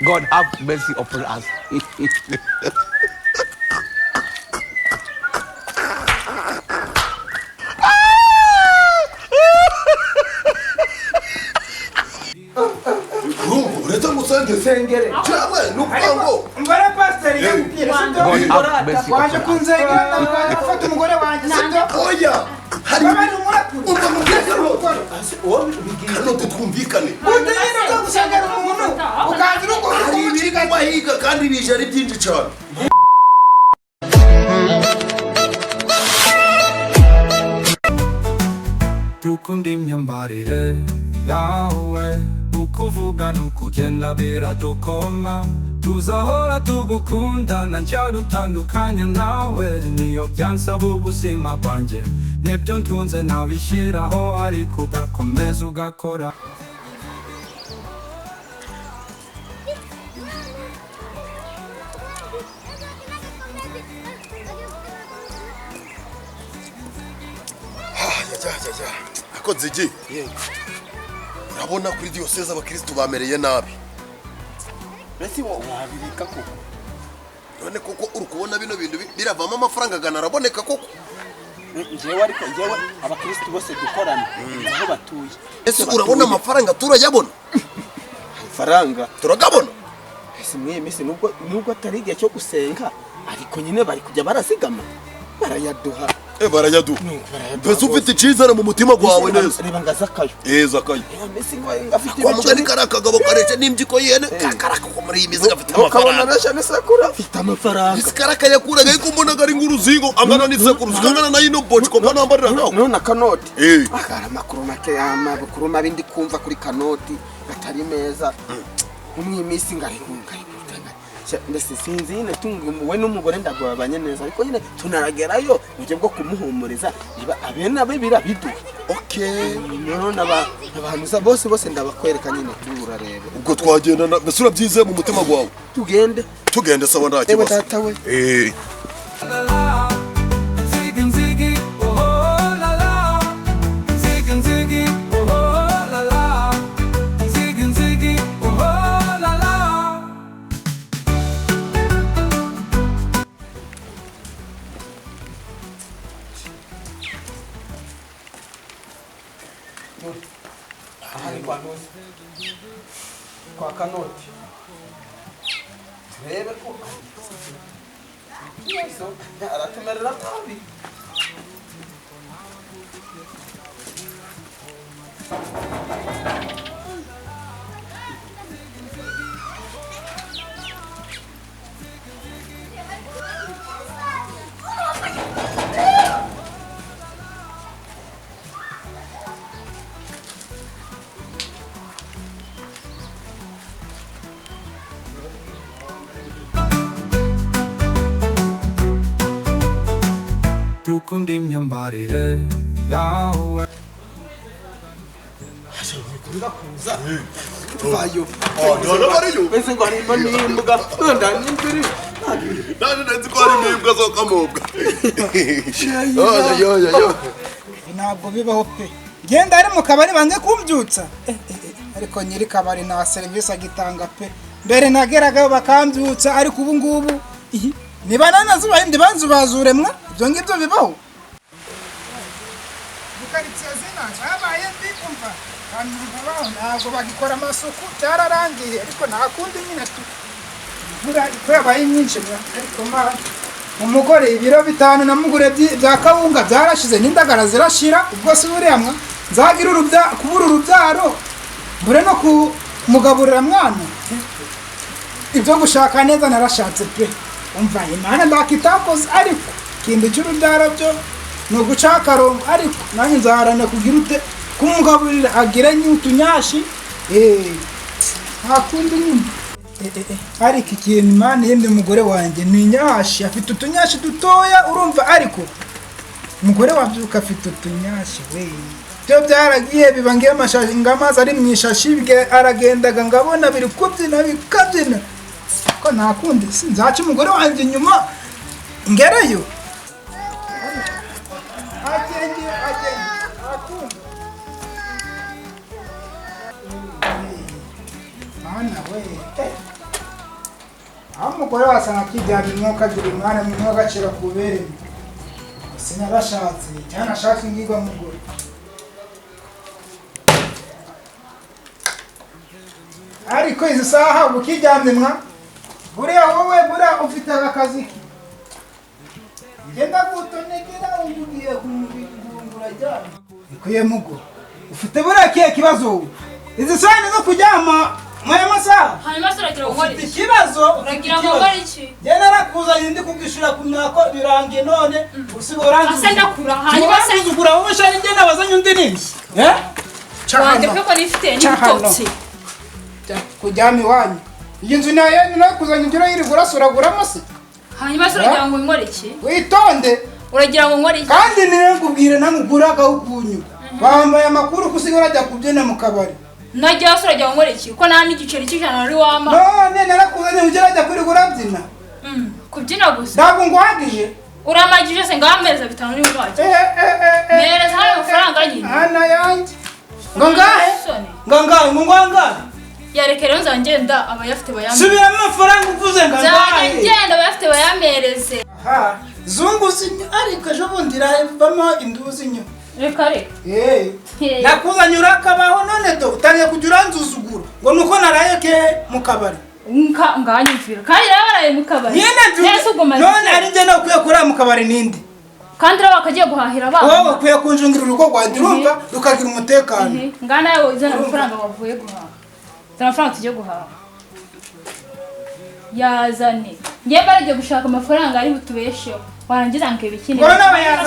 God have mercy upon us. Uretse musengere cyangwa nupango mbara pastor yambwira sibyo waje kunzengera ndafata umugore wanjye sibyo oya hari umva mubyerekano hano twumvikane utegera ko gusengera umuntu ukangira uko hari ibiga bahiga kandi bije ari byinshi cyane Tukundi myambarire yawe ukuvuga nukugenda biradukoma tuzahora tugukundana ncyarutandukanya nawe niyo byansaba ubuzima bwanjye nebyo ntunze nabishyiraho ariko ugakomeza ugakora ako nzigi urabona kuri diyoseze abakristo bamereye nabi mbese wabireka koko none koko uri kubona bino bintu biravamo amafaranga agana araboneka koko njyewe abakristo bose dukorana aho batuye ese urabona amafaranga turayabona amafaranga turagabona ese mwe misi nubwo atari igihe cyo gusenga ariko nyine bari kujya barasigama barayaduha barayaduha mbese ufite icyizere mu mutima gwawe neza reba ngazakayo zakayo mbese ngo afite kwa mugani karakagabo karece n'imbyiko yene kakaraka ko muri iyi mizi gafite amafaranga nasha nesakura afite amafaranga iskaraka yakuraga yuko mbona gari nguruzingo angana n'isekuru zikangana na yino bochi ko ntambarira nawe none kanoti akara makuru make amakuru mabindi kumva kuri kanoti atari meza umwimisi ngari ndetse sinzi nyine we n'umugore ndagwabanye neza ariko nyine tunaragerayo uburyo bwo kumuhumuriza abena be birabidu none abantu bose ndabakwereka nyine turarebe ubwo twagenda mbese urabyize mu mutima gwawe tugende sawa nta kibazo data we kwa kanoti turebe ko yeso aratumerera tabi Tukundi myambarire yawe kurira kuza vayo none bariyo mbese ngo ari imbwa ndani imbere nzi ko ari imbwa zo kamobwa ntabwo bibaho pe genda ari mu kabari banze kumbyutsa ariko nyiri kabari nta serivisi agitanga pe mbere nageragayo bakambyutsa ariko ubu ngubu niba nanazubaye ndi banzubazure mwa ibyo ngibyo bibaho bukaritsiye zinaje habaye ndi kumva kandi bibaho ntabwo bagikora amasuku cyararangiye ariko nta kundi nyine ko yabaye nyinshi ariko umugore ibiro 5 namugure bya kawunga byarashize n'indagara zirashira ubwo se buriya mwa nzagira kubura urubyaro mbure no kumugaburira mwana ibyo gushaka neza narashatse pe umva imana ndakitakoze ariko kindi cy'urubyaro byo no gucaka rongo ariko nanjye nzaharana kugira ute kumugaburira agira nyutunyashi hakundi nyine ariko ikintu imana yemye umugore wanjye ni nyashi afite utunyashi dutoya urumva ariko umugore wabyuka afite utunyashi we byo byaragiye biba ngiye amashashi ngamazi ari mu ishashi bwe aragendaga ngabona biri kubyina bikabyina ko nakundi sinzaca umugore wanjye inyuma ngerayo agenge akundi ana we aho umugore wasanga akijyana umwuka agira umwana mu mwuka agacira ku bereye sinarashatse cyane ashatse ngirwa mugore ariko izi saha ubu kijyamye mwa buriya wowe buriya ufite akazi ki ngenda gutonegera ugiye kumubingura cyane ikuye mugo ufite buriya kiye kibazo izi saha ni zo kujyama mwaya masaha hanyuma suragira ngori ikibazo uragira ngo ngori iki je narakuzanye ndi kubwishura ku myako birangiye none usigoranze ase ndakura hanyuma se kugura wowe shari ngenda bazanye undi nini wande ko nifite n'ibitotsi kujyama iwanyu iyi nzu nayo nakuzanye ngira yiri gurasuraguramo se hanyuma suragira ngo ngori iki witonde uragira ngo ngori iki kandi nirekubwire namuguraga ukunyu bambaye amakuru kusigara ajya kubyina mu kabari najya suragira ngo ngori iki ko nta n'igiceri cy'ijana ari wama none narakuzanye ngira ajya kuri gurabyina kubyina gusa ntabwo ngwagije uramagije se ngameza 5 uri waje mereza hano amafaranga nyine ana yanjye ngangahe ngwangahe yarekere nzangenda abayafite bayamere subira amafaranga uvuze ngangahe ngenda abayafite bayamereze aha zunguzinyo ariko ejo bundi ravamo induzinyo reka reka nakuzanye urakabaho none do utangiye kujya uranzuzugura ngo nuko naraye ke mu kabari nganyumvira kandi yabaraye mu kabari none ari njye no kuye kuri mu kabari nindi kandi raba akagiye guhahira abana wowe kuye kunjungira urugo rwanjye urumva rukagira umutekano ngana yawe izana amafaranga wavuye guhaha zana amafaranga tujye guhaha yazane ngiye baragiye gushaka amafaranga ari butubesheho warangiza nkebe ikindi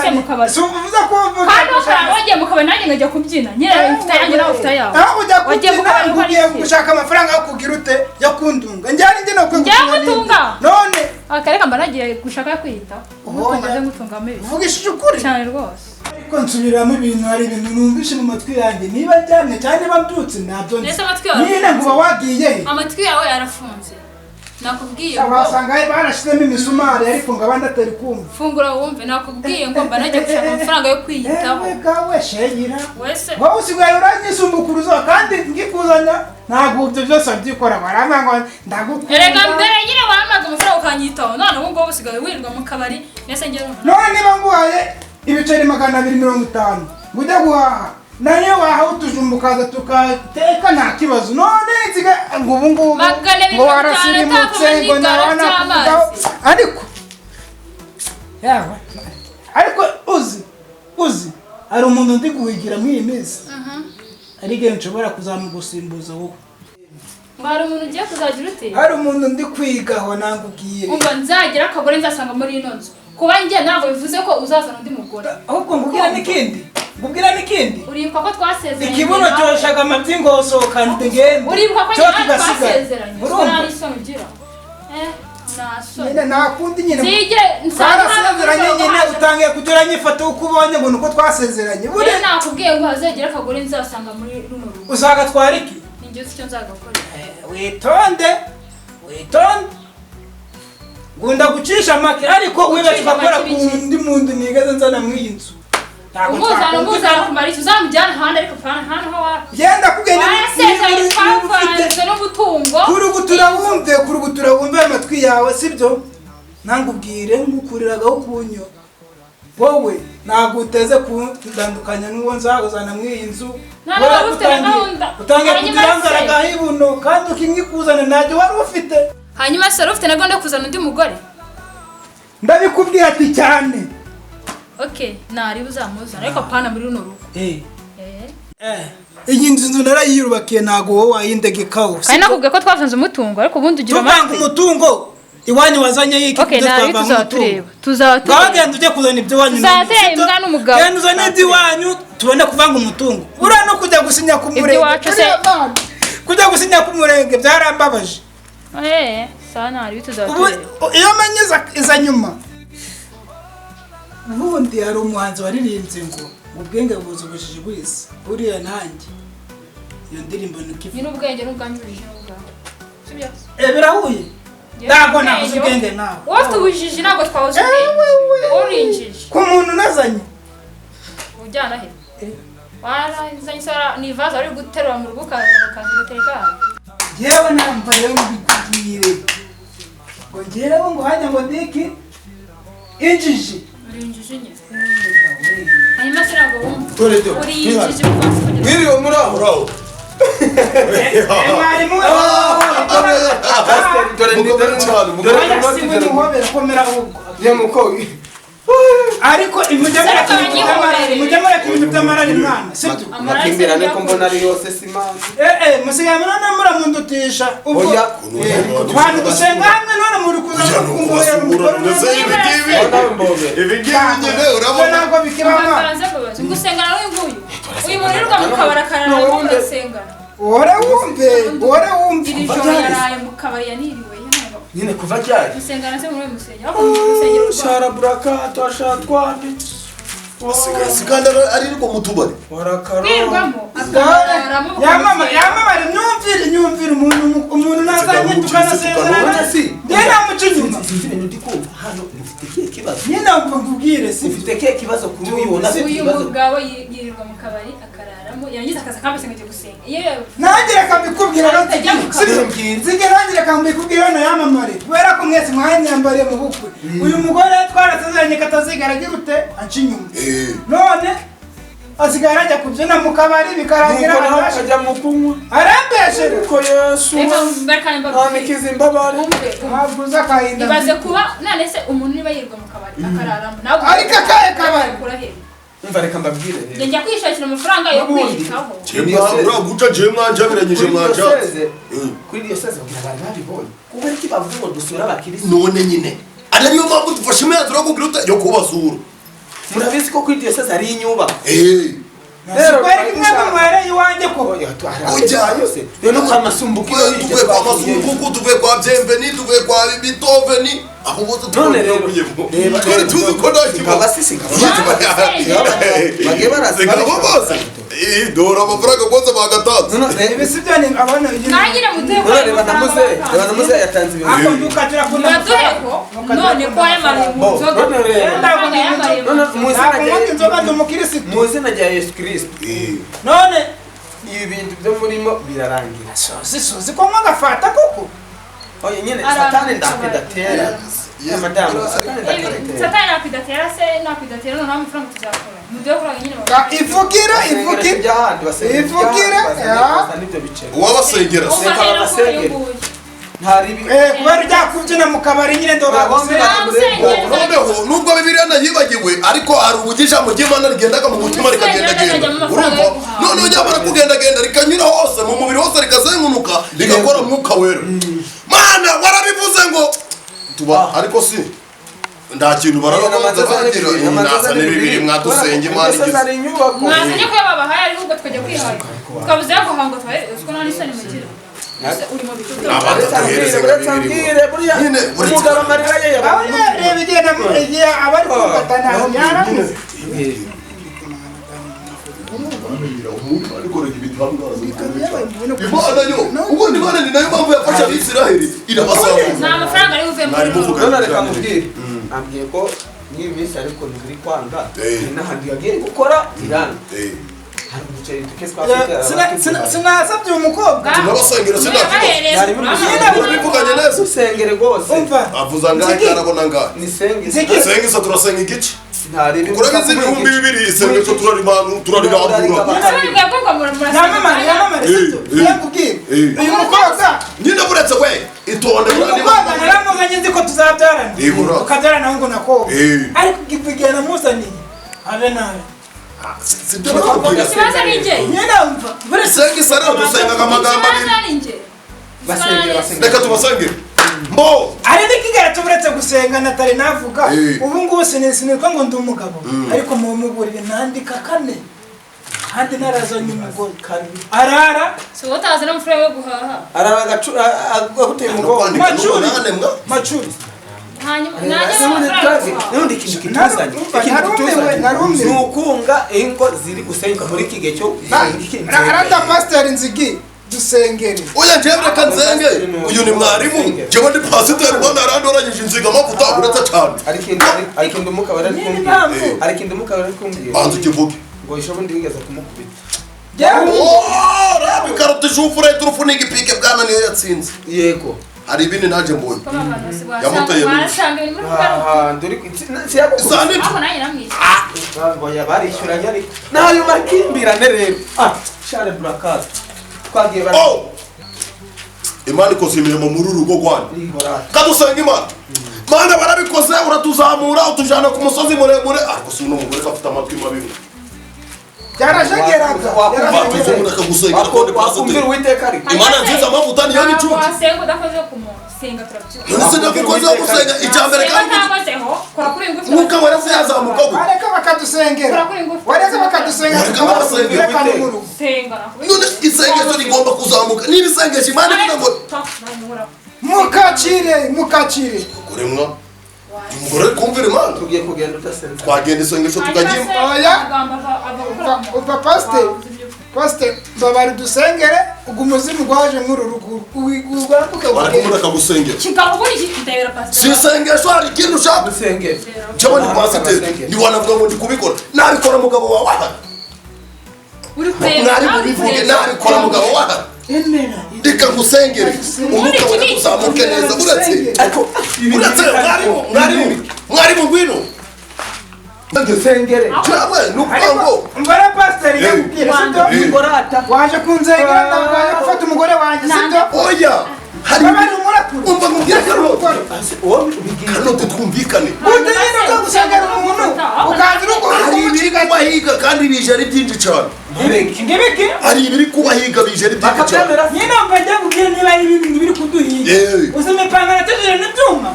se mu kabari suvuza ko kandi ukara wagiye mu kabari nanjye ngajya kubyina nyine mfite yanjye nawe ufite yawe wagiye mu kabari ugiye gushaka amafaranga yo kugira ute yo kundunga njyari njye no kugutunga none akareka mba nagiye gushaka kwiyitaho umaze gutungamo ibi uvugishije ukuri cyane rwose ariko nsubiramo ibintu hari ibintu numvishe mu matwi yanjye niba ryamye cyane babyutse nabyo nyine ngo wagiye amatwi yawe yarafunze nakubwiye ngo wasanga barashizemo imisumari ariko ngo abandi atari kumva fungura wumve nakubwiye ngo mba nagiye gushaka amafaranga yo kwiyitaho gawe shegira wese wowe usigaye uranyisumbukuruza kandi ngikuzanya ntabwo ibyo byose byikora baranga ngo ndagukunda erega mbere nyine wamaga amafaranga ukanyitaho none ubu ngubu usigaye wirirwa mu kabari nese ngero none niba nguhaye ibiceri 250 ngujya guhaha nayo waha utujumba ukaza tukateka nta kibazo none nziga ngo ubu ngubu ngo warasirimutse ngo nabona kudaho ariko yawe ariko uzi ari umuntu ndi guhigira muri iyi minsi ari igihe nshobora kuzamugusimbuza wowe hari umuntu ugiye kuzagira ute hari umuntu ndi kwigaho nangubwiye umva nzagira akagore nzasanga muri ino nzu kuba njye ntabwo bivuze ko uzazana undi mugore ahubwo ngubwira n'ikindi uribuka ko twasezeranye ikibuno cyoshaga amabyingo sohokana tugende uribuka ko nyine twasezeranye urumva n'isoni ugira nyine nakundi nyine zige nsarasezeranye nyine utangiye kugira nyifata uko ubonye ngo nuko twasezeranye bure nakubwiye ngo hazegera akagore nzasanga muri runo rugo uzagatwara iki ninjye icyo nzagakora witonde gunda gucisha make ariko wibaje gukora kundi muntu nigeze nzana mu inzu umuzana kumara icyo uzamujyana ahandi ariko pana hano hawa genda kugenda warasezeranye n'ubutungo kurugutura wumve amatwi yawe sibyo nangubwire ngukuriragaho kunyo wowe ntabwo uteze kundandukanya n'uwo nzaguzana mu iyi nzu utangiye kutirangaraga ibuno kandi ukimwikuzana ntacyo wari ufite hanyuma se ufite na gahunda yo kuzana undi mugore ndabikubwira ati cyane okay nari uzamuzana ariko pana muri runo rugo iyi nzu narayiyubakiye ntago wowe wayindegekaho kandi nakubwiye ko twavanze umutungo ariko ubundi ugira tuvanga umutungo iwanyu wazanye yiki tuzatureba wagenda ujye kuzana ibyo wanyu imbwa n'umugabo genda uzane ibyo wanyu tubone kuvanga umutungo uriya no kujya gusinya ku murenge kujya gusinya ku murenge byarambabaje sana hari tuzatureba iyo menyeza iza nyuma ubundi hari umuhanzi waririmbye ngo ubwenge buza ubujiji bwese buriya nanjye iyo ndirimbo ni n'ubwenge n'ubwanyurije n'ubwawe sibyo birahuye ntabwo nabuze ubwenge nawe ufite ubujiji ntabwo twabuze ubwenge urinjije ku muntu nazanye ujyana he warazanye sara ni vaza ari guterura mu rugo ukaza ugatereka yewe nambaye mbikubwire ngewe ngo hajya ngo ndiki injiji uri injiji nye hanyuma se ntabwo wumva dore dore uri injiji kuvanze kugira mwiriwe muraho mwarimu dore muhobera komera ahubwo nyamuko ariko mujya ibintu by'amarari mwana sibyo amakimbirane ko mbona ari yose simanzi musigaye murana muramundutisha ubwo twantu dusenga hamwe none muri kuza kumubera ibi nyine urabona ntabwo bikibama gusenga nawe nguyu uyu muntu yiruka mu kabari akarara urasengana ore wumve iri joro yaraye mu kabari yaniriwe nyine kuva cyari gusengana se muri musenya aho musengero sharaburaka twashatwane sikandara ari rwo mutubari kwirwamo yamamare nyumvire umuntu nazanye tukanasengana njye namuca inyuma nyine nkubwire si ufite ke kibazo kuri uyu wona uyu mugabo yirirwa mu kabari akararamo yarangiza akaza akambese ngo ajye gusenga nanjye reka mbikubwira nanjye reka mbikubwira hano yamamare kubera ko mwese mwanyambariye mu bukwe uyu mugore twarasezeranye ko atazigara agira ute aca inyuma none asigara ajya kubyina mu kabari bikarangira akajya mu kunywa arambeshere ko Yesu amikiza imbabare ntabwo uza akahinda ibaze kuba none se umuntu niba yirirwa mu kabari akararamo ariko akahe kabari umva reka mbabwire rero njya kwishakira amafaranga yo kwiyitaho uraguca je mwanjabiranyije mwanja kuri iyo seze bari babibonye kuko ariko bavuga ngo dusura abakirisi none nyine ari niyo mpamvu dufashe imyanzuro yo kugira yo kubasura murabizi ko kuri iyo seze ari inyubako rero kwari kimwe mwere iwanjye ko ujyayo se rero kwa masumbukiro tuvuye kwa masumbuku tuvuye kwa byemveni tuvuye kwa bitoveni aho bose none rero twari tuzi ko nta kibazo abasisi bage barasika bose dora amafaranga bose bagatanze ibisibyo ni abana nangire muteko reba namuze yatanze ibintu ako ndukatira kuna mwadureko none ko yamariye mu nzoga none muzi nzoga ndumukirisi muzi na Yesu Kristo none ibi bintu byo murimo birarangira sozi ko mwagafata koko oye nyine satani ndapidatera madamu satani napidatera se napidatera none amafaranga tuzakora mudyo kora nyine ivugira uwabasengera ntaribi kubera ujya kubyina mu kabari nyine noneho nubwo bibiliya nayibagiwe ariko hari ubugisha mu ry'Imana rigendaga mu mutima rikagendagenda urumva noneho ryamara kugendagenda rikanyura hose mu mubiri hose rikazengunuka rigakora mwuka wera mana warabivuze ngo tuba ariko si nta kintu barabaza bagira inasa n'ibibiri mwadusenge Imana igize mwazanye ko yababahaye ari ubwo twajya kwihaya ukabuze ko hango twaye usko nani sani mugira urimo bituta abatahereze buriya umugabo amarira ye reba igenda mu igihe abari kugatana yaramuze Imana yo ubundi Imana ni nayo mpamvu yafasha Abisiraheli irabasanga nta mafaranga ari buve muri none reka mubwire ambwiye ko n'iyi minsi ariko ntiri kwanga n'ahandi yagiye gukora irana hari umuceri tukese kwa sinasabye umukobwa tunabasengera bivuganye neza usengere rwose avuza ngahe karabona ngahe nisenge turasenga igice kurabizi ibihumbi bibiri isenge cyo turaribangura uyu mukobwa nyine buretse we itonde umukobwa naramuzanye nzi ko tuzabyarana ukabyarana nawe ngo nakoga ariko igihe namuzaniye abe nawe ikibazo ni njye senga isa rero dusengaga amagambo abiri reka tubasengere mbo ari nikigera tuburetse gusenga natari navuga ubu ngubu sinitwa ngo ndi umugabo ariko mu muburire nandika kane kandi narazanye umugore arara so utazana amafaranga yo guhaha arara aguteye umugongo macuri hanyuma najya amafaranga n'undi kintu kituzanye nukunga ingo ziri gusenga muri kige cyo arata pastor nzigi dusengere oya njyewe reka nzenge uyu ni mwarimu njyewe ndi pasiteri mbona arandoranyije inziga amavuta uretse cyane ariko ndumukabara arikumbwiye banza ukivuge ngo ishobo ndigeze kumukubita rabi karoti shufure turufu n'igipike bwana niyo yatsinze yego hari ibindi naje mbonye Kama abantu bose Yamuteye mu- wasanga ibintu muri kugaruka. nduri siyako Sandi Aho nanjye namwishe. boya barishyuranye ari nayo makimbirane rero share burakas twagiye bari oh Imana ikoze imirimo muri uru rugo rwanyu kadusenga Imana Mana barabikoze uratuzamura utujana ku musozi muremure ariko si uno mugore afite amatwi mabi Yarashageraga. batuze umuntu akagusenga konde wakumvira pasiteri uwiteka ari Imana nziza amavuta niyo n'icucu Wasenga udakoze ku muntu. Senga turabyumva. none se ndakukoze yo gusenga icyambere Senga kandi ntakozeho. Kora kuri ingufu. mwuka wera se yazamuka gute Bareka bakadusengera. Kora kuri ingufu. Bareka bakadusengera. Bareka bakadusengera. Turekane mu rugo. Senga. none isengesho rigomba kuzamuka niba isengesho Imana ivuga ngo Mukacire. kuremwa umugore kumvira Imana tugiye kugenda udasenze twagenda isengesho tukajya Upa pastor babari dusengere ugumuzimu gwaje nkuru rugo. barakumura akagusengera Kikaba kuri iki ndabera pastor. si isengesho hari ikintu ushaka dusengere cyangwa ni pasiteri ntiwanavuga ngo ndi kubikora nabikora mugabo wawe ahari Uri kureba. mwari bubivuge nabikora mugabo wawe ahari reka ngusengere umwuka wera kuzamuke neza uretse mwari mu ngwino dusengere cyangwa ni ukuvuga Mbara pastor yakubwira sibyo? ngorata Waje kunzengera ndabaye gufata umugore wanjye sibyo? oya hari Babari umurakuru. umva nkubwire wowe ubigira hano twumvikane Utagenda uza gusengera umuntu ukaza urugo hari ibiri kubahiga kandi bije ari byinshi cyane ngibiki hari ibiri kubahiga bije ari byinshi cyane bakabyemera nyine mbajya kubwira niba ari ibintu biri kuduhiga uzimepangana tujire n'ibyuma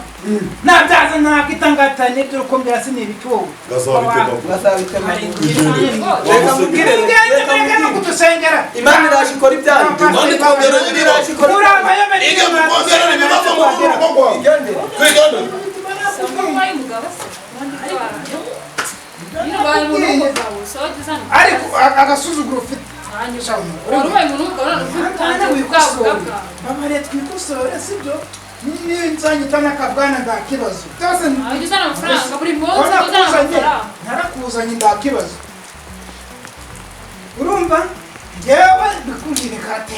nabyaza ntakitangatane dore ko mbirasi n'ibituwo bazabitema Reka mubwire reka no kudusengera Imana iraje ikora ibyayo Imana ikongera iraje ikora uramba yemera ige kukongera ibibazo mu rugo rwawe igendere kwigana ariko agasuzuguro ufite babare twikosore sibyo ninzanyita n'akabwana ndakibazo byose narakuzanye ndakibazo urumva ngewe bikundire kate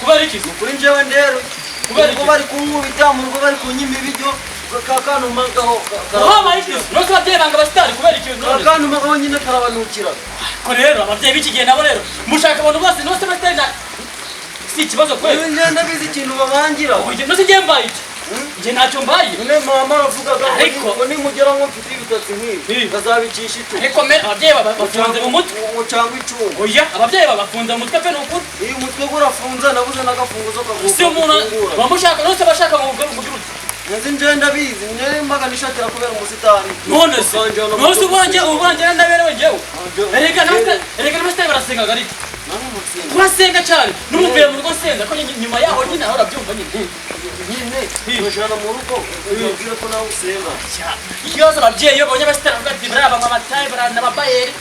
kubera iki kuri njyewe ndero kubera ko bari kunkubita mu rugo bari kunyima ibiryo kakanuma gaho habaye iki nose ababyeyi banga basitari kubera iki none kakanuma gaho nyine karabanukira ko rero ababyeyi b'iki gihe nabo rero mushaka abantu bose nose basitari si ikibazo kweli ngenda bizi ikintu babangira nose ngiye mbaye iki njye ntacyo mbaye none mama aravugaga Ariko ngo nimugera nko mfite ibitotsi nk'ibi bazabicisha icumu ariko ababyeyi bafunze mu mutwe cyangwa icumu oya ababyeyi bafunze mu mutwe pe ni ukuri iyo umutwe urafunze nabuze n'agafunguzo si umuntu bamushaka nose bashaka mu gihugu nzi nje ndabizi njye mbaga nishakira kubera umusitani none se nose ubanje ndaberewe njyewe erega n'abasitari barasengaga ariko turasenga cyane n'umuvuye mu rugo senga ko nyuma yaho nyine aho urabyumva nyine turajana mu rugo ubabwire ko nawe usenga ikibazo ababyeyi iyo babonye abasitari bavuga ati bariya bamamatayi barana ababayeri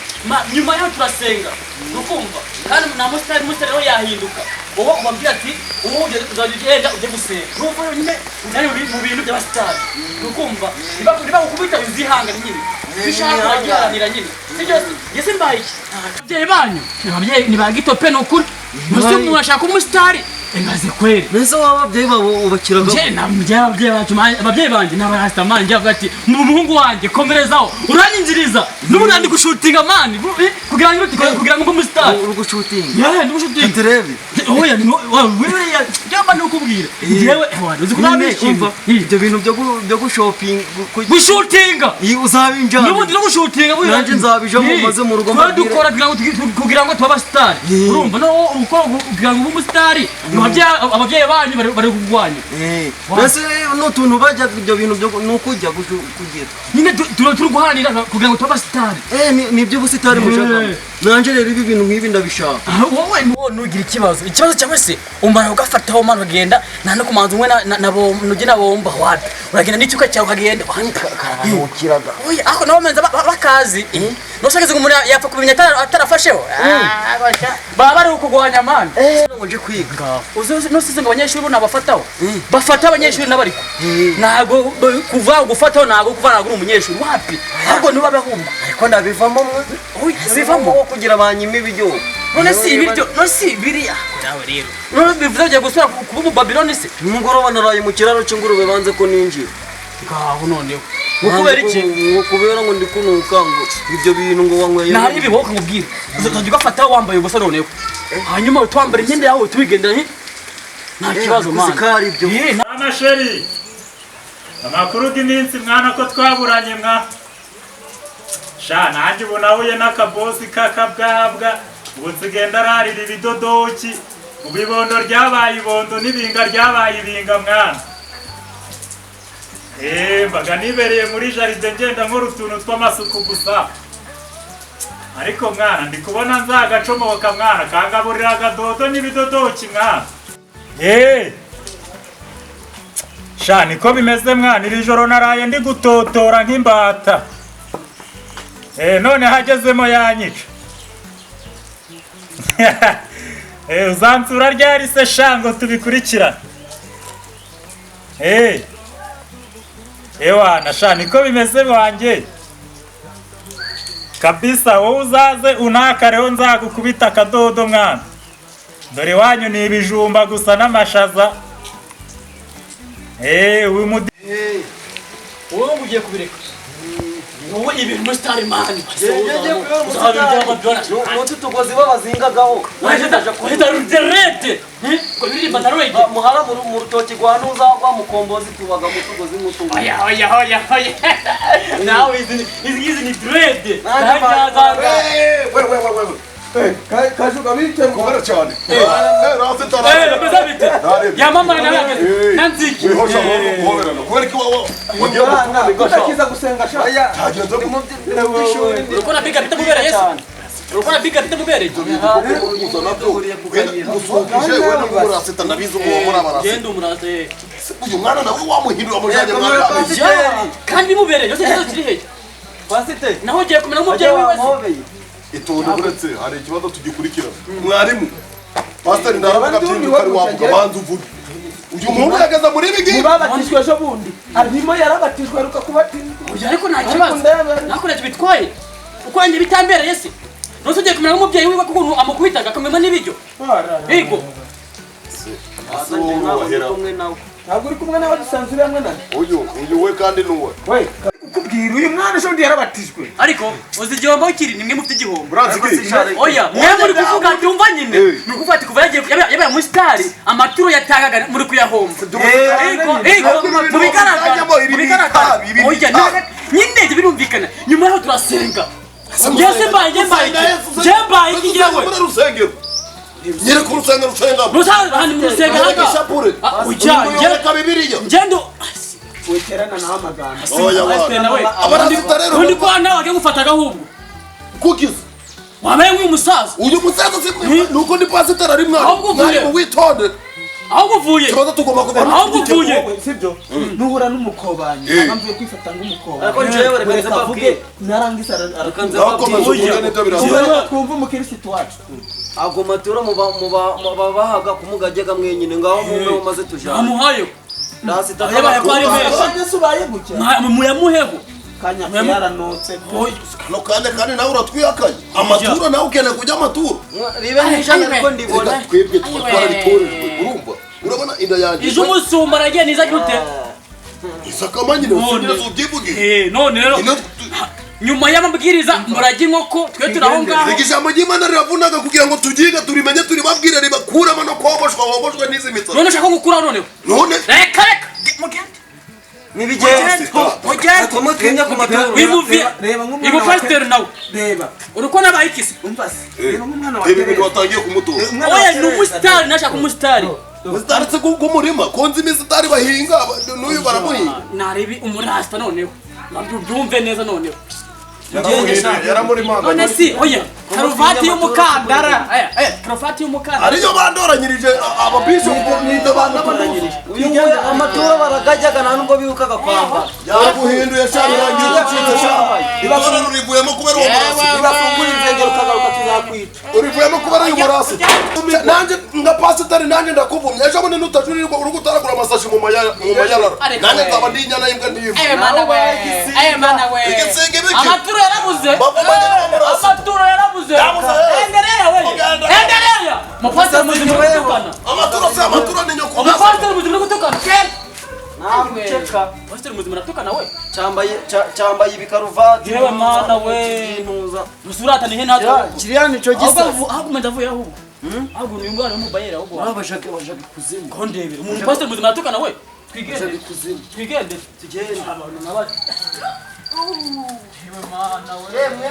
nyuma yaho turasenga urukumva kandi nta musitari rero yahinduka wowe ubabwira ati ubu uzajya ugenda ujye gusenga n'ubwo nyine ujyanye mu bintu by'abasitari urukumva niba gukubita uzihangane nyine bishaka kuragiranira nyine sibyo yese mbaye iki ababyeyi banyu ni ba gitope ni ukuri musi umuntu ashaka umusitari Emaze kweli. Nese wababyeyi babo ubakiraga. Je namjya ababyeyi banjye n'abarastamani njya gati umuhungu wanjye komerezaho uranyinjiriza n'umunandi gushutinga mani kugira ngo umustar uri gushutinga. Yeah ndi gushutinga. Terebe. Oya wewe yamba nukubwira. Jewe uzi kurabishimva. Ibyo bintu byo gushoping gushutinga. Uzabinja. N'ubundi no gushutinga buya. Nanje nzabijamo maze mu rugo mbabwire. Dukora kugira ngo tuba star. Urumva no ukora kugira ngo umustar ababyeyi banyu bari kugwanya. Nase no tuntu bajya ibyo bintu byo nukujya kugira. Nyine turi guhanira kugira ngo tuba star. Ni byo busitari mushaka. Nanje rero ibi bintu nk'ibi ndabishaka. Wowe nugira ikibazo ikibazo cyawe se umara ugafataho mara ugenda nta no kumanza umwe nugi nabomba wapi uragenda n'icyuka cyawe ukagenda ukiraga oya ako nabo menza bakazi nosageze ngo umuntu yapfa kubinya atarafasheho baba bari ukugwanya mani nje kwiga uzoze nosize ngo abanyeshuri nabafataho bafata abanyeshuri nabariko nago kuva gufataho nago kuva nago umunyeshuri wapi ahubwo niba bahumba ariko ndabivamo oya bivamo kugira banyime ibiryo none si ibiryo none si biriya nawe rero none bivuze byo gusura kuba mu Babylon se umugoroba naraye mu kiraro cy'ingurube banze ko ninjira ngaho noneho ukubera iki ukubera ngo ndi kunuka ngo ibyo bintu ngo wanyweye nari biboka nkubwira uzajya ugafata wambaye ubusa noneho hanyuma utwambara imyenda yawe tubigenderanye nta kibazo mwana sikari ibyo amasheri amakuru y'iminsi mwana ko twaburanye mwa sha nanjye ubu nahuye n'akabosi k'akabwabwa ubu tugenda ararira ibidodoki mu bibondo ryabaye ibondo n'ibinga ryabaye ibinga mwana mbaga nibereye muri jaride ngenda nkora utuntu tw'amasuku gusa ariko mwana ndi kubona nzagacomoka mwana kangaburira agadodo n'ibidodoki mwana sha niko bimeze mwana iri joro naraye ndi gutotora nk'imbata none hagezemo yanyica uzansura ryari se shango tubikurikirana ewana sha niko bimeze wanjye kabisa wowe uzaze unakareho nzagukubita akadodo mwana dore wanyu ni ibijumba gusa n'amashaza wowe ugiye kubireka wowe ibintu muri star man n'utu tugozi babazingagaho wahita ruderete ko biri bataroye muhara mu rutoki rwa nuza rwa mukombozi tubaga mu tugozi nk'utu oya nawe izi ni dread kajuga bite kubera cyane Yamamare na NZIGI kubera ko utakiza gusenga sha urukona biga bita mubere Yesu urukona biga bita mubere genda umurate uyu mwana nawe wamuhindura amujanye mwana kandi mubere yose kizo kiri hehe pasite naho ugiye kumena umubyeyi wiwe itonde uretse hari ikibazo tugikurikira mwarimu pastor ndaravuga byinshi kari wavuga banza uvuge uyu muntu yagaza muri bigi babatishwe ejo bundi arimo yarabatishwe aruka kubatizwa ariko nta kibazo nako nacyo bitwaye uko yanjye bitambereye se nose ugiye kumena umubyeyi wiwe kuko amukubitaga akamema n'ibiryo yego ntabwo uri kumwe nawe dusanzwe hamwe nawe uyu we kandi nuwe we kubwira uyu mwana ejo bundi yarabatijwe ariko uzi igihombo kiri nimwe mufite igihombo oya mwe muri kuvuga byumva nyine muri kuvuga ati kuva yabaye muri star amaturo yatangaga muri kuyahomba mu bigaragara oya nyine birumvikana nyuma yaho turasenga ngeze mbaye ikigewe nyere ku rusengero rusenga rusanga mu rusengero agishapure ujya bibiliya ngendo weterana naho amagambo oya abarazita rero undi kwa nawe agiye gufataga ahubwo kukiza wabaye nk'umusaza uyu musaza nuko ndi pasiteri ari mwari mu witonde ahubwo uvuye kibazo tugomba kuba ahubwo uvuye sibyo nuhura n'umukobanyi akamvuye kwifata nk'umukobanyi ariko jewe reka bavuge narangisa arakanza bavuge twumva umukirisitu wacu ago maturo mubabahaga kumugajyaga mwenyine ngaho mume maze tujana amuhayo rasita yabaye ko ari meza Yesu baye gutya muyamuheho kanya yaranotse no kandi nawe uratwiyakanye amaturo nawe ukeneye kujya amaturo ribe nishaka ariko ndibona twebwe twarabitorejwe urumva urabona inda yanjye izo umusumba aragiye niza gute isakamanye ne usubiza ubyivuge none rero nyuma y'amabwiriza murajya inkoko twe turaho ngaho ijambo ry'Imana riravunaga kugira ngo tugiga turimenye turibabwire ribakuramo no koboshwa n'izi mitsi none ushaka gukura noneho none reka mugende nibigende kumutwinya ku maturo ibu pastor nawe reba uruko nabayikise umva se reba nk'umwana wa ibintu watangiye kumutora oya ni umusitari nashaka umusitari umusitari k'umurima konzi imisitari bahinga n'uyu baramuhinga narebi umurasta noneho byumve neza noneho yaramuri manga none si oya karuvati y'umukandara karuvati y'umukandara ariyo bandoranyirije ababishop n'ibyo banabanyirije uyu amaturo baragajyaga nta nubwo bibukaga kwambara yaguhinduye sharangije cyitse sha ibakora rurivuyemo kubera uwo murasi ibafungura inzengero ukagaruka tuzakwica urivuyemo kubera uyu murasi nanjye nga pasiteri nanjye ndakuvumye ejo bundi nutajurirwa uri gutaragura amasashi mu mayarara nanjye nkaba ndi inyana y'imbwa ndiyimva igitsenge biki amaturo yarabuze amaturo yarabuze endelea wewe endelea mupasiteri muzima gutukana amaturo ni nyoko umupasiteri muzima gutukana naguceka pasiteri muzima natukana we cyambaye ibikaruvati yewe mana we musurata ni hena kiriya nico gisa ahubwo ndavuye ahubwo ahubwo uyu mwana w'umubayera ahubwo abashaka kuzimu kondebera umuntu pasiteri muzima natukana we twigende twigende tugende abantu nabati yewe mana we yemwe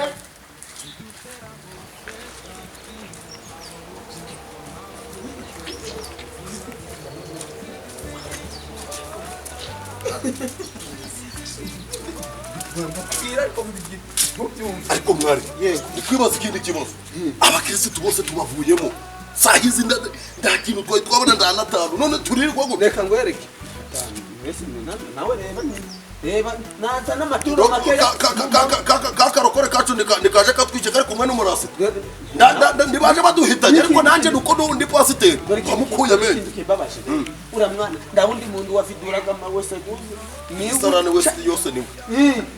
ariko mwari ukwibaza ikindi kibazo abakirisitu bose tubavuyemo saa hizi nta kintu twari twabona ndanatanu none turirwa ngo reka ngwereke nawe reba naza n'amaturo makeya kakarokore kacu nikaje katwice kari kumwe n'umurasi ntibaje baduhitanye ariko nanjye nuko n'undi pasiteri wamukuye amenyo uriya mwana ndawundi muntu wafiduraga amawese isarane wese yose nimwe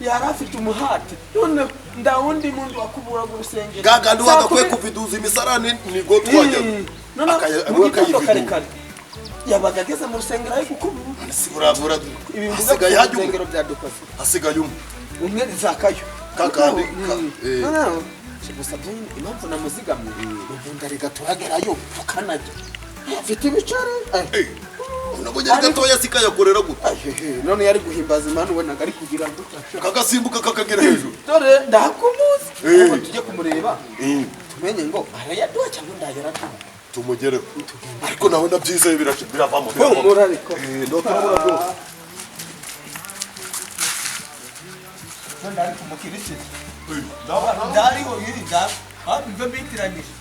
yari afite umuhati none ndawundi muntu wakuburaga urusengero gagandi wagakwiye kuviduza imisarane nigo twajyaga kare yabaga ageze mu rusengero ariko ukubura siburabura hasigaye hajya urusengero byadukoze hasigaye umwe zakayo kakandi gusa impamvu namuzigamye ubundi reka turagerayo tukanajya afite ibicare unabonye ari gatoya sikayakorera gute none yari guhimbaza Imana ubonaga ari kugira ngo kagasimbuka kakagera hejuru dore ndakumuzi tujye kumureba tumenye ngo arayaduha cyangwa ndayaraduha tumugereho ariko nawe ndabyizeye biravamo humura ariko ndoturabura byose ndari kumukirisitu ndariho yiri nda bive bitiranyije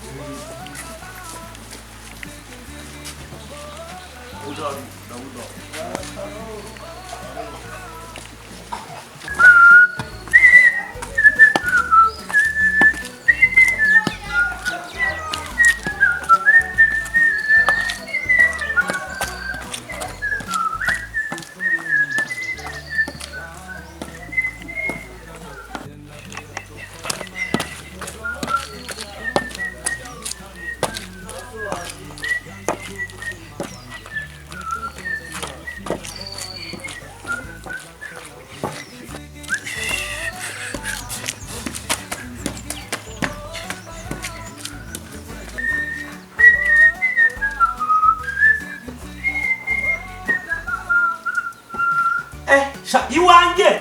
iwanjye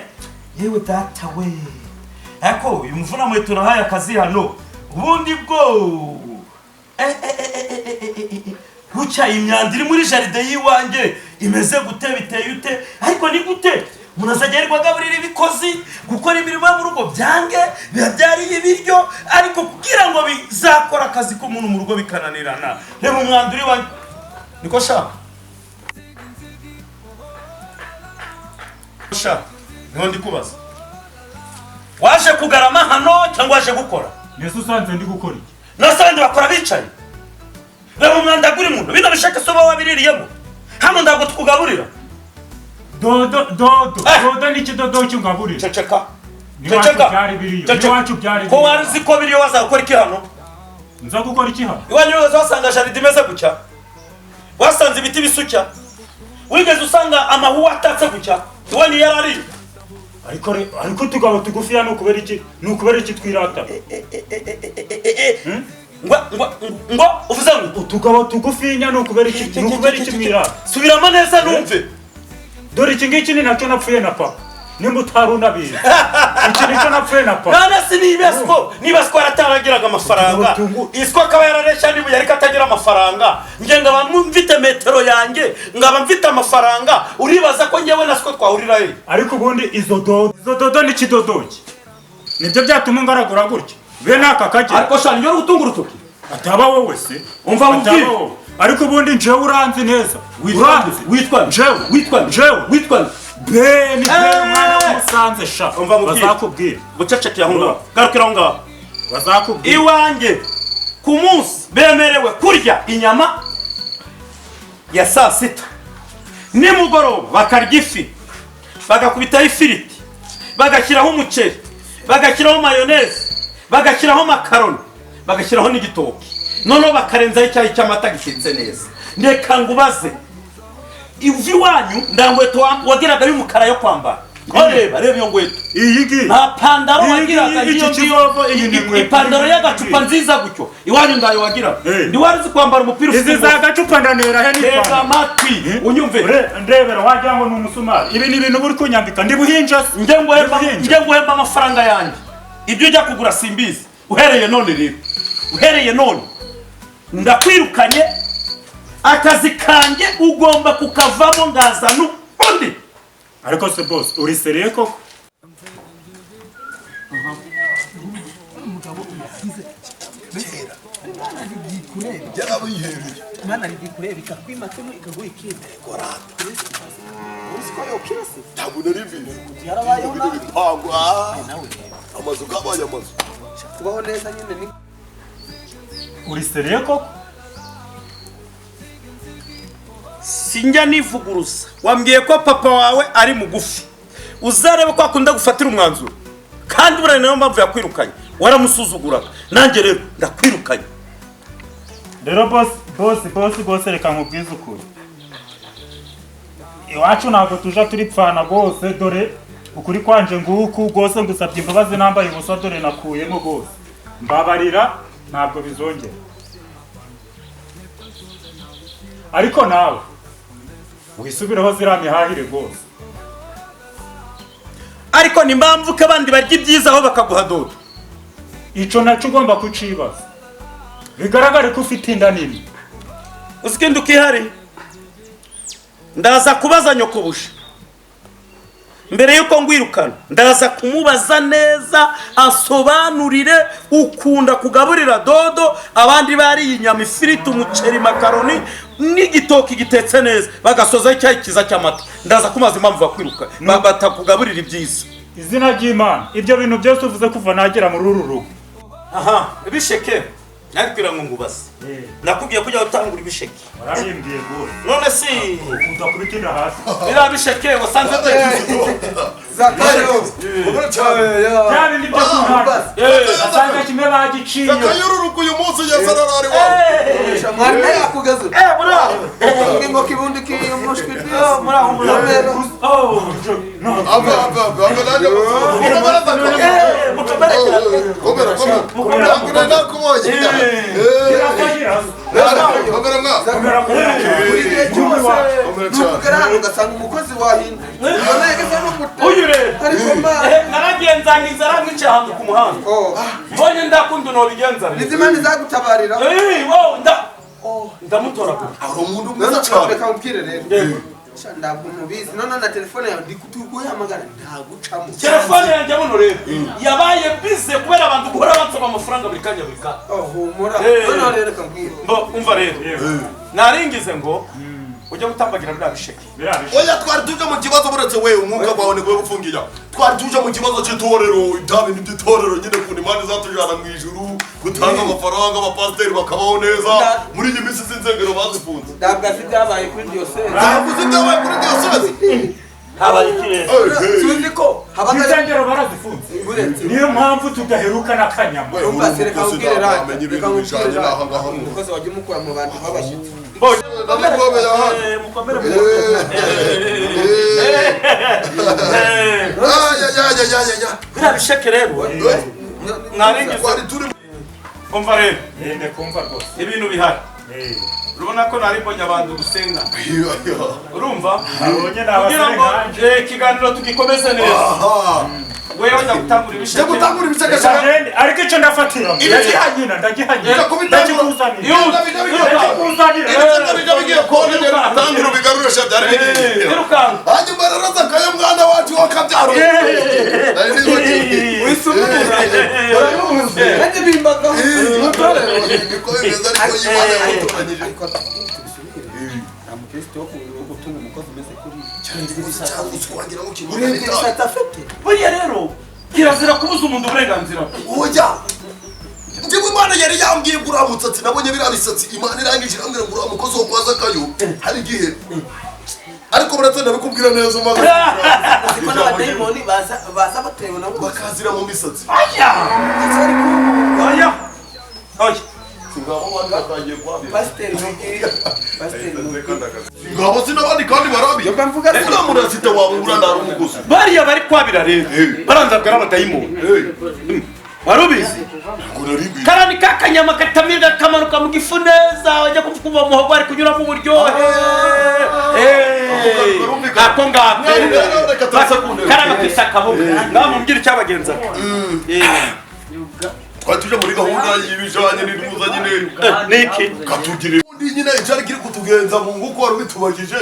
yewe data we ariko uyu mvuna mwe turahaye akazi hano ubundi bwo bucya imyanda iri muri jaride y'iwanjye imeze gute biteye ute ariko ni gute munazagerwa gaburira ibikozi gukora imirimo yo mu rugo byange bibyariye ibiryo ariko kugira ngo bizakora akazi k'umuntu mu rugo bikananirana reba umwanda uri wanjye niko shaka niho ndi kubaza waje kugarama hano cyangwa waje gukora Yesu usanze ndi gukora iki nasabandi bakora bicaye reba umwanda guri muntu bino bishaka soba wabiririyemo hano ntabwo tukugaburira dodo ni kidodo cyungaburira ceceka iwacu byari ko waruzi ko biriyo waza gukora iki hano nza gukora iki hano iwanyu wese wasanga jaride imeze gutya wasanze ibiti bisukya wigeze usanga amahuwa atatse gutya iwanyu yarari ariko tugabo tugufiya nukubera iki twirata ngo uvuze ngo tugabo tugufinya nukubera iki mwirata subiramo neza numve dore iki ngiki ni nacyo napfuye na papa nimba utarunabizi iki nicyo napfuye na papa none si niba siko aratangiraga amafaranga isiko akaba yararesha niba yari katagira amafaranga nge ngaba mfite metero yanjye ngaba mfite amafaranga uribaza ko ngewe na siko twahurira he ariko ubundi izo dodo ni kidodoki nibyo byatuma ngaragura gutya bene aka kagera ariko shani yo gutunga urutoki ataba wowe se umva mubwire ariko ubundi njewe uranzi neza witwa be ni be mwana w'umusanze sha bazakubwira gucecekera aho ngaho garukira aho ngaho bazakubwira iwanjye ku munsi bemerewe kurya inyama ya saa sita nimugoroba bakarya ifi bagakubitaho ifiriti bagashyiraho umuceri bagashyiraho mayoneze bagashyiraho makaroni bagashyiraho n'igitoki noneho bakarenzaho icyayi cy'amata gishyitse neza ndeka ngubaze ivi wanyu ndangweto wagiraga y'umukara yo kwambara reba iyo ngweto iyi ngiyi nta pandaro wagiraga ipandaro y'agacupa nziza gutyo iwanyu ndayo wagira ndi warizi kwambara umupira ufite izi za gacupa ndanera he nipanda amatwi unyumve ndebera wagira ngo ni umusumari ibi ni ibintu buri kunyambika ndi buhinja njye nguhemba amafaranga yanjye ibyo ujya kugura simbizi uhereye none ndakwirukanye akazi kanjye ugomba kukavamo ngazana undi ariko se boss uri seriye koko Mana ndikureba ikakwima temu ikaguha ikindi gorata usiko yo kirasi ntabwo naribizi yarabayeho ntabwo amazu kabaye amazu kubaho neza nyine ni uri seriye koko sinjya nivuguruza wambwiye ko papa wawe ari mugufi uzarebe ko akunda gufatira umwanzuro kandi burane nayo mpamvu yakwirukanye waramusuzuguraga nanjye rero ndakwirukanye rero boss reka nkubwize ukuri iwacu ntabwo tuja turipfana rwose dore ukuri kwanje nguku rwose ngusabye imbabazi nambaye ubusa dore nakuyemo rwose mbabarira ntabwo bizongera ariko nawe wisubireho ziriya mihahire rwose ariko ni mpamvu ko abandi barya ibyiza aho bakaguha dodo icyo nacyo ugomba kucibaza bigaragare ko ufite inda nini uzikindi ukihari ndaza kubaza nyokobusha mbere yuko ngwirukana ndaza kumubaza neza asobanurire ukunda kugaburira dodo abandi bariye inyama ifiriti umuceri makaroni n'igitoki gitetse neza bagasozaho icyayi cyiza cy'amata ndaza kumaza impamvu bakwiruka batakugaburira ibyiza izina ry'Imana ibyo bintu byose uvuze kuva nagera muri uru rugo aha ibisheke nakubwira ngo ngubaze nakubwiye kujya utangura ibisheke warabimbwiye rwose none si udakubitira hasi biriya bisheke wasanze zakayo bya bindi byo kuhaza asanga kimwe bagiciye akayururuka uyu munsi yasararari wawe mwari nayo akugaze bravo ngo kibundi kiyo mushwi muraho ugasanga umukozi wahinduye naragenza inzara mwicaye ahantu ku muhanda mbonye ndakunda unobigenza nizimana izagutabarira ndamutoragura hari umuntu mwiza cyane reka mubwire rero ntabwo mubizi none na telefone yawe ndikutuguhamagara ntagucamo telefone yanjye buno rero yabaye bize kubera abantu guhora bansaba amafaranga buri kanya humura none reka mbwire umva rero naringize ngo ujya gutambagira biriya bisheke oya twari tuje mu kibazo buretse we umwuka wawe ni gwe gufungira twari tuje mu kibazo cy'itorero itabi n'itorero nyine ku nimani zatujana mu ijuru gutanga amafaranga abapasiteri bakabaho neza muri iyi minsi z'inzengero bazifunze ntabwo azi byabaye kuri diyoseze ntabwo uzi ibyabaye kuri diyoseze habaye ikirere tuzi ko insengero barazifunze niyo mpamvu tudaheruka n'akanyama urumva se reka mubwire amenye ibintu bijanye n'aha ngaha umukozi wajya umukura mu bantu b'abashyitsi biriya bisheke rero umva rero ibintu bihari urabona ko nari mbonye abantu gusenga urumva kugira ngo ikiganiro tugikomeze neza wewe ujya gutangura ibisheke ariko icyo ndafatira ndagihanyina ndakikuzanira tangira ubigarurisha byari bigiye hanyuma rero zakayo mwana wacu wakabyaro wisumura niko bimeze ariko y'Imana yamutoranyije amukristo wo gutunga umukozi umeze kuri wagira ngo urebye afite buriya rero kirazira kubuza umuntu uburenganzira oya njyewe Imana yari yambwiye ngo uriya musatsi nabonye biriya bisatsi Imana irangije irambwira ngo uriya mukozi wo kwaza kayo hari igihe ariko muratenda bikubwira neza umaze kuko n'abadayimoni baza batewe nabo bakazira mu misatsi oya ngabo bandi batangiye kwabira pasiteri ngabo sinabandi kandi barabi yoga mvuga ega murasita wawe urandara umugozi bariya bari kwabira rero baranza bwara abadayimoni warubizi karani kakanyama katamirira kamanuka mu gifu neza wajya kuvuga umuhogo ari kunyura mu buryohe ako ngako karanga kwisakabo ngamumbwira icyabagenza twari tuje muri gahunda y'ibijanye n'intuza nyine niki katugire undi nyine cyari kiri kutugenza mu nguko wari bitubagije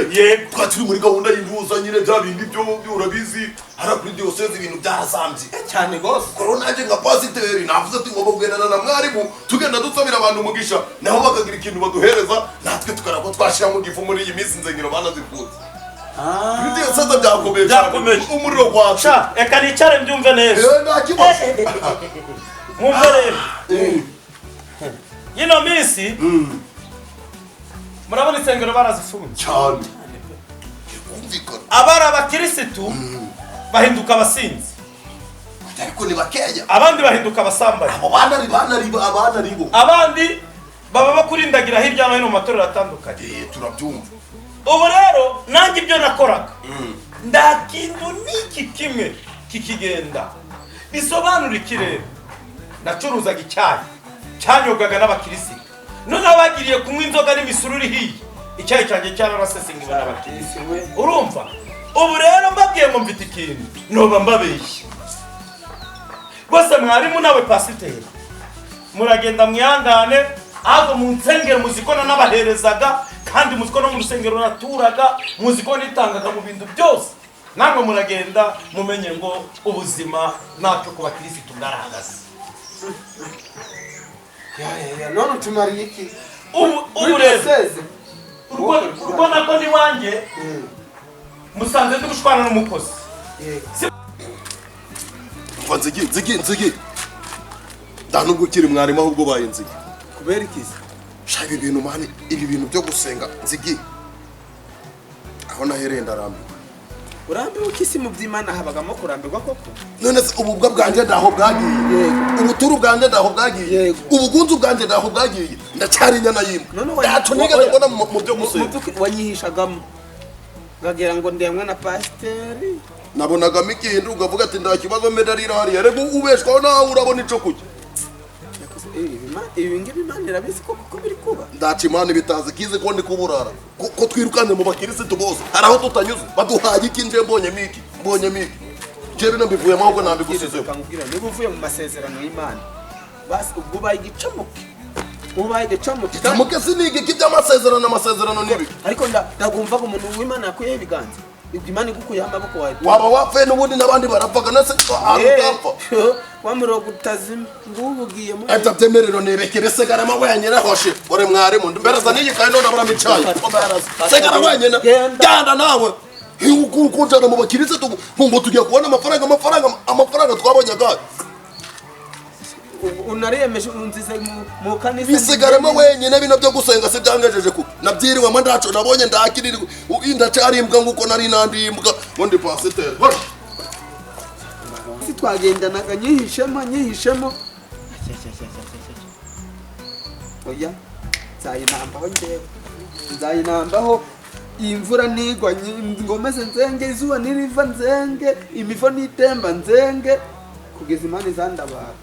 twari turi muri gahunda y'intuza nyine bya bindi byo urabizi hari kuri diocese ibintu byarasambye cyane gose corona nje nka pasiteri navuze ati ngomba kugendana na mwarimu tugenda dusabira abantu umugisha naho bakagira ikintu baduhereza natwe tukarako twashira mu gifu muri iyi minsi nzengero banazifuza kuri diocese byakomeye umuriro kwaca eka nicare mbyumve neza nta kibazo mwumve rero yino minsi murabona insengero barazifunze cyane abari abakirisitu bahinduka abasinzi ariko ni bakeya abandi bahinduka abasambanyi abo bana ribo abandi baba bakurindagira hirya no hino mu matorero atandukanye turabyumva ubu rero nanjye ibyo nakoraga nda kintu n'iki kimwe kikigenda bisobanura ikirere nacuruzaga icyayi cyanyobwaga n'abakirisitu none abagiriye kunywa inzoga n'imisururu ihiye icyayi cyanjye cyararasesengiwe n'abakirisitu urumva ubu rero mbabwiye ngo mfite ikintu noba mbabeshye rwose mwarimu nawe pasiteri muragenda mwihangane ahubwo mu nsengero muzikona n'abaherezaga kandi muziko no mu rusengero naturaga muziko nitangaga mu bintu byose namwe muragenda mumenye ngo ubuzima natwe ku bakirisitu bwarahagaze none tumariye iki ubu rero urwo nako ni wanjye musanze ndi gushwana n'umukozi nzigi nta nubwo ukiri mwarimu ahubwo ubaye nzigi kubera ikizi shaka ibi bintu byo gusenga nzigi aho nahereye ndarambiwe urambiwe ukisi mu by'Imana habagamo kurambirwa koko none se ububwa bwanjye ndaho bwagiye ubuturu bwanjye ndaho bwagiye ubugunzu bwanjye ndaho bwagiye ndacyari inyana yimwe yacu nigeze mbona mu byo gusenga wanyihishagamo ngagera ngo ndemwe na pasiteri nabonagamo ikintu ukavuga ati nta kibazo medarira hariya rero ubeshwaho nawe urabona ico kujya ibi ngibi Imana irabizi ko biri kuba ndaca Imana bitazi kize ko ndi kuburara ko twirukane mu bakirisitu bose hari aho tutanyuze baduhaye iki nje mbonye miki je bino mbivuyemo ahubwo nambigusizeho ukambwira niba uvuye mu masezerano y'Imana basi ubwo ubaye igicamuke igicamuke sinige iby'amasezerano nibi ariko ndagumva ko umuntu w'Imana yakuyeho ibiganza Imana igukuyeho amaboko wawe waba wapfuye n'ubundi n'abandi barapfaga nase arugapfa wamuroga utazima ngubugiye mu atabyemerero nerekere segarama wenyine hoshe ore mwarimu mberaza n'iyi kandi none abura micayi segara wenyine genda nawe ukunjana mu bakirisitu ngo tugiye kubona amafaranga twabonyaga unariyemeje unzize mu kanisa bisigaramo wenyine bino byo gusenga se byangejeje ku nabyiriwe ndaco nabonye ndakirira indacarimbwa nguko nari nandimbwa undi pasiteri si twagendanaga nyihishemo oya nzayinambaho imvura nigwa ngomeze nzenge izuba niriva nzenge imivo nitemba nzenge kugeza Imana izandabara